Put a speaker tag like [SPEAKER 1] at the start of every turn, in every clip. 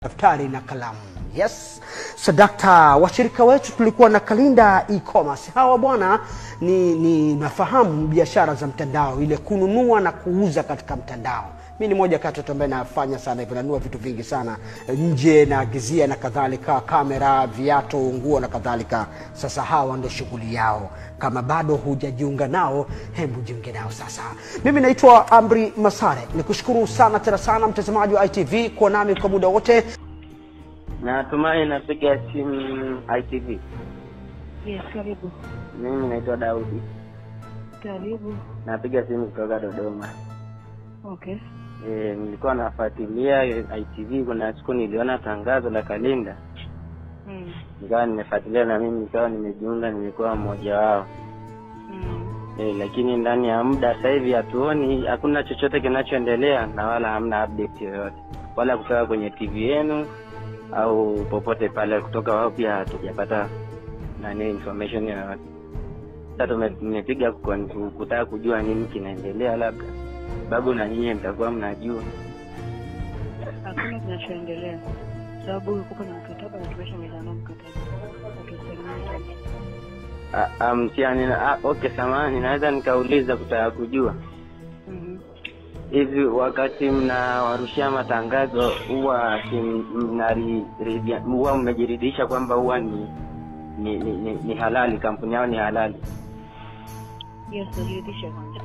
[SPEAKER 1] daftari na kalamu. Yes. Sadakta, washirika wetu tulikuwa na Kalynda e-commerce. Hawa bwana ni nafahamu biashara za mtandao, ile kununua na kuuza katika mtandao. Mimi ni moja kati ya watu ambao nafanya sana hivyo, nanunua vitu vingi sana nje na agizia na kadhalika, kamera, viatu, nguo na kadhalika. Sasa hawa ndio shughuli yao. Kama bado hujajiunga nao, hebu jiunge nao sasa. Mimi naitwa Amri Masare. Nikushukuru sana tena sana mtazamaji wa ITV kwa nami kwa muda wote.
[SPEAKER 2] Natumai napiga simu ITV.
[SPEAKER 3] Yes, karibu.
[SPEAKER 2] Mimi naitwa Daudi.
[SPEAKER 3] Karibu.
[SPEAKER 2] Napiga simu kutoka Dodoma.
[SPEAKER 3] Okay.
[SPEAKER 2] Nilikuwa nafuatilia ITV, kuna siku niliona tangazo la Kalynda. Nikawa nimefuatilia na mimi nikawa nimejiunga, nilikuwa mmoja wao. Lakini ndani ya muda sasa hivi hatuoni, hakuna chochote kinachoendelea na wala hamna update yoyote. Wala kutoka kwenye TV yenu au popote pale kutoka wao pia hatujapata information yoyote. Sasa tumepiga kutaka kujua nini kinaendelea, labda babu na nyinyi mtakuwa mnajua.
[SPEAKER 3] Hakuna kinachoendelea. Sababu uko na mkataba na tumeshamalizana mkataba.
[SPEAKER 2] Okay, samahani, naweza nikauliza kutaka kujua. Hivi wakati mnawarushia matangazo huwa mmejiridhisha kwamba huwa ni halali, kampuni yao ni halali?
[SPEAKER 3] Yes, najiridhisha kwanza.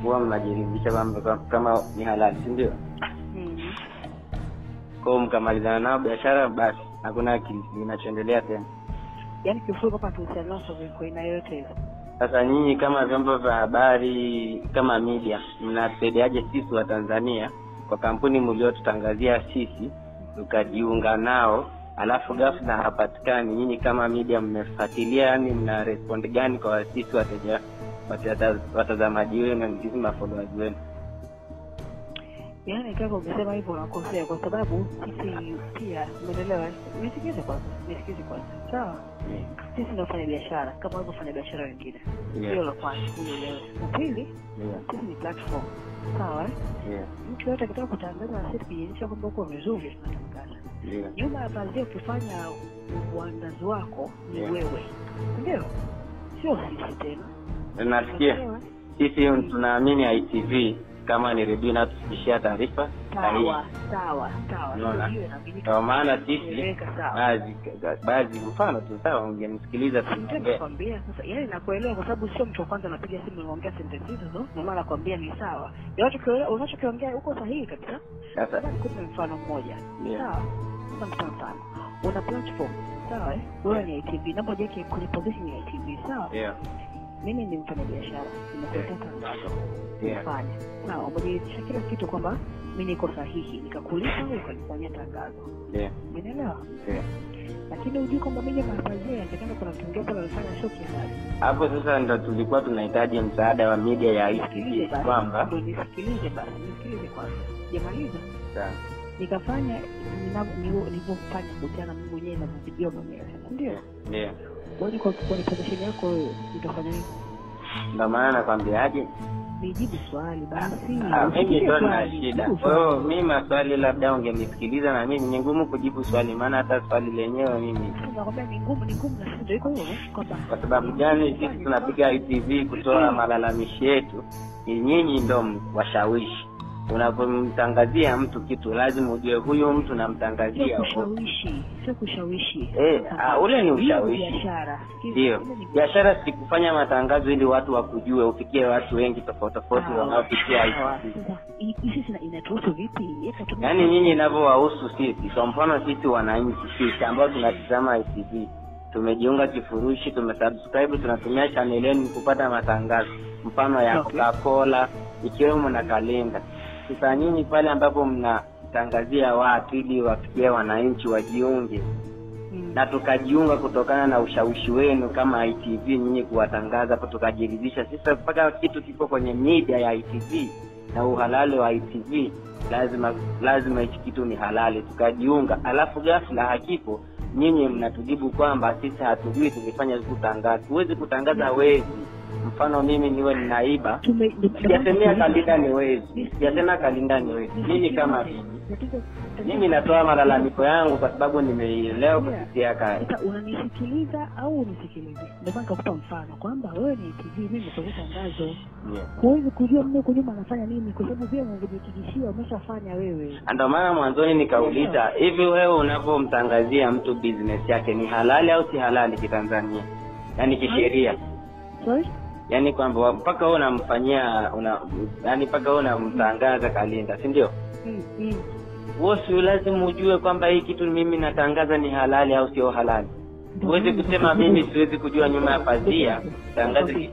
[SPEAKER 2] Huwa mnajiridhisha kwamba kama ni halali, si ndio? Kwa mkamalizana nao biashara basi hakuna kinachoendelea tena.
[SPEAKER 3] Yaani kifuko hapa tusianao kwa ina yote.
[SPEAKER 2] Sasa nyinyi kama vyombo vya habari, kama media, mnasaidiaje sisi wa Tanzania kwa kampuni mliotutangazia sisi tukajiunga nao, alafu ghafla hapatikani? Nyinyi kama media mmefuatilia, yani mna respond gani kwa sisi wateja, watazamaji wenu na sisi followers wenu?
[SPEAKER 3] Yaani kama umesema hivyo unakosea, kwa sababu sisi pia umeelewa. Nisikize kwanza. Sawa? Sisi tunafanya biashara kama wanavyofanya biashara wengine. Ndio la kwanza unaelewa. Pili, sisi ni platform. Sawa? Mtu yote akitaka kutangaza na sisi kujionyesha kwamba uko vizuri tunatangaza. Nyuma ya pazia ukifanya uandazi wako ni wewe. Ndio? Sio sisi tena.
[SPEAKER 2] Nasikia. Sisi tunaamini ITV kama ni redio na tufikishia taarifa sahihi.
[SPEAKER 3] Sawa.
[SPEAKER 2] Kwa maana sisi baadhi mfano tu sawa, ungemsikiliza
[SPEAKER 3] tunakwambia sasa. Yaani nakuelewa kwa sababu sio mtu wa kwanza anapiga simu anaongea sentence hizo, na maana nakwambia ni sawa. Unachokiongea uko sahihi kabisa. Sasa nikupe mfano mmoja. Sawa? Mfano. Una platform, sawa? Wewe ni ITV, na moja yake kwenye position ya ITV, sawa? Mimi ni mfanyabiashara, nimekuletea tangazo. Nifanye. Na umenionyesha kila kitu kwamba mimi niko sahihi, nikakulipa wewe ukanifanyia tangazo. Umeelewa? Lakini unajua kwamba mimi mapazia yanataka kuna mtu mwingine pale anafanya show kiasi.
[SPEAKER 2] Hapo sasa ndo tulikuwa tunahitaji msaada wa media ya ITV kwamba
[SPEAKER 3] ndio nisikilize kwanza. Jamaliza.
[SPEAKER 2] Sawa.
[SPEAKER 3] Nikafanya nilipofanya kutana mimi mwenyewe na video mwenyewe. Ndio?
[SPEAKER 2] Ndio.
[SPEAKER 3] Wewe kwa position yako utafanya nini?
[SPEAKER 2] Ndio maana nakwambiaje?
[SPEAKER 3] Nijibu swali basi.
[SPEAKER 2] Mimi ndo na shida. Mimi maswali labda ungenisikiliza, na mimi ni ngumu kujibu swali, maana hata swali lenyewe mimi
[SPEAKER 3] nakwambia ni ngumu na ndio iko hivyo
[SPEAKER 2] kwa sababu gani? Sisi tunapiga ITV kutoa malalamishi yetu, nyinyi ndo washawishi. Unapomtangazia mtu kitu lazima ujue huyo mtu namtangazia.
[SPEAKER 3] Sio kushawishi.
[SPEAKER 2] Ule ni ushawishi.
[SPEAKER 3] Biashara.
[SPEAKER 2] Ndio. Biashara si kufanya matangazo ili watu wakujue, ufikie watu wengi tofauti wanaofikia
[SPEAKER 3] hivi. Sisi inatuhusu vipi?
[SPEAKER 2] Yaani nyinyi inavyowahusu sisi. Kwa mfano sisi wananchi, sisi ambao tunatazama ITV, tumejiunga kifurushi, tumesubscribe, tunatumia channel yenu kupata matangazo. Mfano ya Coca-Cola, ikiwemo na Kalynda. Sasa nyinyi pale ambapo mnatangazia watu ili wafikie wananchi wajiunge, na tukajiunga kutokana na ushawishi wenu kama ITV, nyinyi kuwatangaza hapo, tukajiridhisha sisi mpaka kitu kiko kwenye media ya ITV na uhalali wa ITV, lazima hichi kitu ni halali, tukajiunga. Alafu ghafla hakipo, nyinyi mnatujibu kwamba sisi hatujui tukifanya kutangaza. Huwezi kutangaza wezi, mfano mimi niwe ninaiba, sijasemea Kalynda ni wezi, sijasema Kalynda ni wezi. Mimi kama mimi natoa malalamiko yangu kwa sababu nimeelewa kupitia kazi.
[SPEAKER 3] Sasa unanisikiliza au unisikilize? Ndio nikakupa mfano kwamba wewe ni TV, mimi nitoka tangazo. Huwezi kujua mimi kunyuma anafanya nini kwa sababu vile ungejikishia umeshafanya wewe.
[SPEAKER 2] Ndio maana mwanzoni nikauliza, hivi wewe unapomtangazia mtu business yake ni halali au si halali kitanzania? Yaani kisheria.
[SPEAKER 3] Sorry?
[SPEAKER 2] Yaani kwamba mpaka wewe unamfanyia yaani mpaka wewe unamtangaza Kalynda, si ndio? Wewe lazima ujue kwamba hii kitu mimi natangaza ni halali au sio halali. Uweze kusema mimi siwezi kujua nyuma ya pazia tangaze.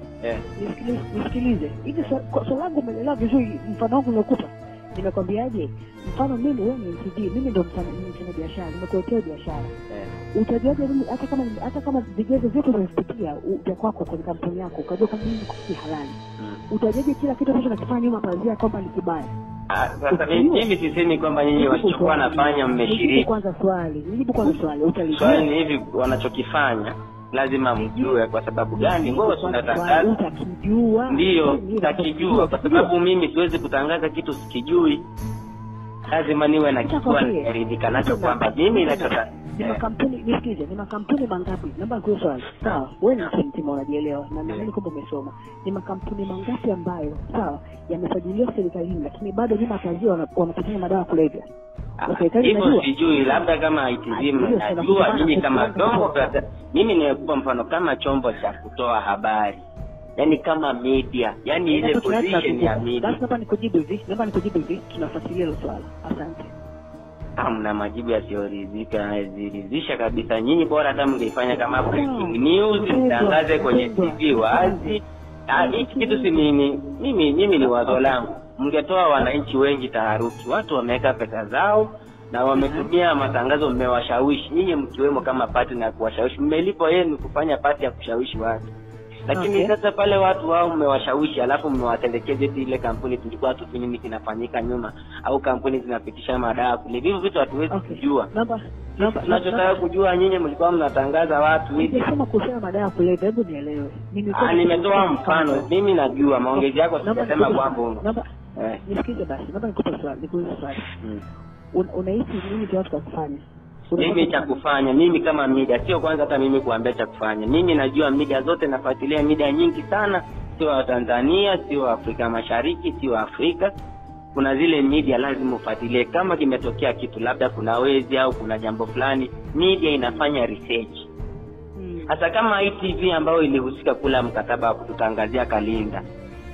[SPEAKER 3] Nisikilize. Hivi swali langu umeelewa vizuri mfano wangu unakupa. Nimekwambiaje? Mfano mimi wewe ni TV, mimi ndio mfanya biashara, nimekuletea biashara. Utajuaje mimi hata kama vigezo vyote unavipitia vya kwako kwenye kampuni yako, ukajua kama mimi ni halali. Utajuaje kila kitu ambacho nakifanya nyuma pazia kwamba ni kibaya?
[SPEAKER 2] Sasa mimi sisemi kwamba nyinyi walichokuwa nafanya mmeshiriki.
[SPEAKER 3] Nijibu kwanza swali, utalijua.
[SPEAKER 2] Swali ni hivi wanachokifanya lazima mjue kwa sababu gani wewe unatangaza.
[SPEAKER 3] Utakijua.
[SPEAKER 2] Ndio, utakijua kwa sababu mimi siwezi kutangaza kitu sikijui. Lazima niwe na kitu niridhika nacho kwamba mimi ninachotaka.
[SPEAKER 3] Ni makampuni, nisikize, ni makampuni mangapi? Naomba nikuulize swali. Sawa, wewe ni mtu unajielewa na mimi kwamba umesoma. Ni makampuni mangapi ambayo sawa yamesajiliwa serikalini lakini bado nyuma kazi wanapatia madawa kulevya?
[SPEAKER 2] Hivyo sijui, labda kama ITV najua mimi kama chombo, mimi nimekupa mfano kama chombo cha kutoa habari. Yaani kama media, yaani ile position ya media.
[SPEAKER 3] Naomba nikujibu hivi, tunafuatilia hilo swali. Asante.
[SPEAKER 2] Hamna majibu yasiyoridhisha kabisa. Nyinyi bora hata mngeifanya kama breaking news, mtangaze kwenye TV wazi. Hiki kitu si mimi ni wazo langu. Mngetoa wananchi wengi taharuki. Watu wameweka pesa zao na wametumia matangazo, mmewashawishi. Nyinyi mkiwemo kama partner ya kuwashawishi. Mmelipo yenu kufanya party ya kushawishi watu. Lakini sasa pale watu wao mmewashawishi alafu mmewatelekeza ile kampuni tulikuwa tufanye nini kinafanyika nyuma au kampuni zinapitisha madawa kule. Hivyo vitu hatuwezi kujua. Tunachotaka kujua nyinyi mlikuwa mnatangaza watu hivi.
[SPEAKER 3] Sema kusema madawa kule, hebu nielewe.
[SPEAKER 2] Nimetoa mfano. Mimi najua maongezi yako sijasema kwamba
[SPEAKER 3] nisikize basi. Naomba nikupe swali. Unahisi nini kwa watu kufanya?
[SPEAKER 2] Mimi cha kufanya, mimi kama media, sio kwanza hata mimi kuambia cha kufanya. Mimi najua media zote, nafuatilia media nyingi sana, sio wa Tanzania, sio wa Afrika Mashariki, sio wa Afrika. Kuna zile media lazima ufuatilie kama kimetokea kitu, labda kuna wezi au kuna jambo fulani, media inafanya research. Hata kama ITV ambayo ilihusika kula mkataba wa kututangazia Kalynda.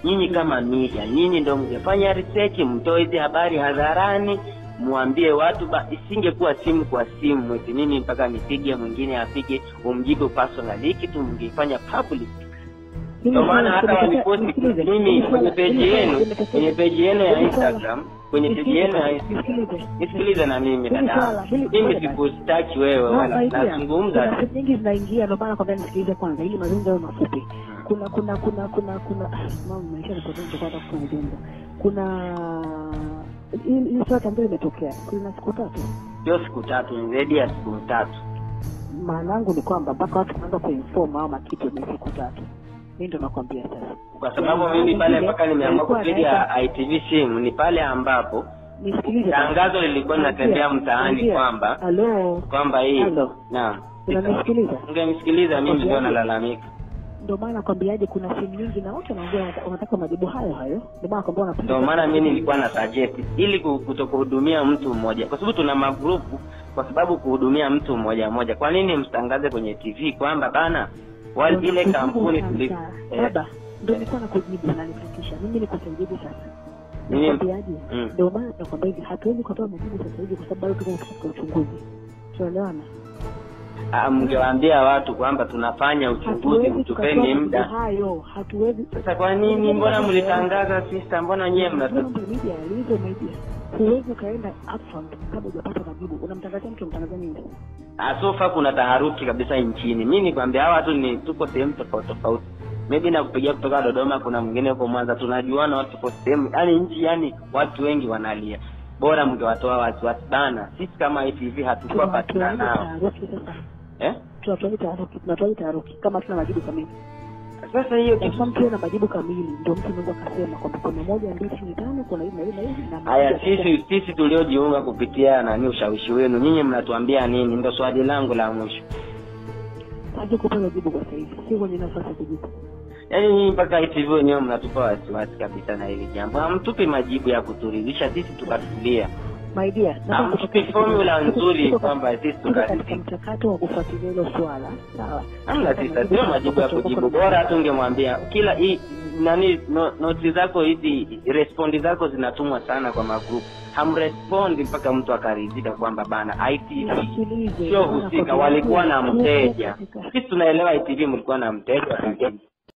[SPEAKER 2] Nyinyi kama media, nyinyi ndio mngefanya research, mtoe hizo habari hadharani. Muambie watu isingekuwa simu kwa simu eti mimi mpaka nipige mwingine apige umjibu personally, kitu mngefanya public. Ndio maana hata waliposti mimi kwenye page yenu ya Instagram, kwenye page yenu ya nisikilize na mimi dada. Mimi sikustaki wewe wala nazungumza.
[SPEAKER 3] Nyingi zinaingia, ndio maana kwamba nisikilize kwanza ili mazungumzo yawe mafupi. Kuna mama maisha ni kwa kufanya. Kuna hii swali ambayo imetokea kuna siku 3.
[SPEAKER 2] Sio siku 3, ni zaidi ya siku 3.
[SPEAKER 3] Maana yangu ni kwamba mpaka watu wanaanza kuinform ama kitu ni siku 3. Mimi ndo nakwambia sasa.
[SPEAKER 2] Kwa sababu mimi pale mpaka nimeamua kupiga ITV simu ni pale ambapo nisikilize. Tangazo lilikuwa linatembea mtaani kwamba hii. Naam.
[SPEAKER 3] Unanisikiliza?
[SPEAKER 2] Ungenisikiliza mimi ndio nalalamika.
[SPEAKER 3] Ndio maana nakwambiaje kuna simu nyingi na watu wanaongea wanataka majibu hayo. Ndio maana nakwambia unapiga.
[SPEAKER 2] Ndio maana mimi nilikuwa na suggest ili kutokuhudumia mtu mmoja. Kwa sababu tuna magrupu, kwa sababu kuhudumia mtu mmoja. Kwa nini msitangaze kwenye TV kwamba bana wale ile kampuni tulipo.
[SPEAKER 3] Baba, ndio nilikuwa nakujibu na nifikisha. Mimi nikusaidie sasa. Nakwambiaje? Ndio maana nakwambia hivi hatuwezi kutoa majibu sasa hivi kwa sababu bado tuko katika uchunguzi. Tunaelewana? Mngewaambia watu kwamba tunafanya uchunguzi, mtupeni muda. Hatuwezi.
[SPEAKER 2] Sasa kwa nini mbona mlitangaza sister, mbona nyewe
[SPEAKER 3] media huwezi kaenda upfront kabla hujapata majibu. Unamtangazia mtu nini?
[SPEAKER 2] Sofa kuna taharuki kabisa nchini. Mimi nikwambia hawa watu ni tuko sehemu tofauti. Maybe nakupigia kutoka Dodoma, kuna mwingine huko Mwanza, tunajuana watu kwa sehemu. Yaani watu wengi wanalia. Bora mngewatoa watu bana. Sisi kama ITV hatukuwa patina nao.
[SPEAKER 3] Tunatoa taharuki kama tuna majibu kamili.
[SPEAKER 2] Sasa hiyo
[SPEAKER 3] kitu mtu na majibu kamili ndio mtu anaweza kusema kwamba kuna 1 2 3 5 kuna hivi na hivi na
[SPEAKER 2] haya. Sisi tuliojiunga kupitia nani ushawishi wenu, nyinyi mnatuambia nini? Ndio swali langu la mwisho.
[SPEAKER 3] Aje kupata jibu kwa sahihi, si kwenye nafasi ya kujibu.
[SPEAKER 2] Yaani mpaka hivi wenyewe mnatupa wasiwasi kabisa na hili jambo. Hamtupi majibu ya kuturidhisha sisi tukatulia.
[SPEAKER 3] My dear,
[SPEAKER 2] hamtupi formula nzuri kwamba sisi tukaridhika.
[SPEAKER 3] Mchakato wa kufuatilia hilo swala, sawa?
[SPEAKER 2] Hamna sisi sio majibu ya kujibu. Bora tungemwambia kila hii nani notes zako hizi, respondi zako zinatumwa sana kwa magroup. Hamrespondi mpaka mtu akaridhika kwamba bana ITV sio husika, walikuwa na mteja. Sisi tunaelewa ITV mlikuwa na mteja, lakini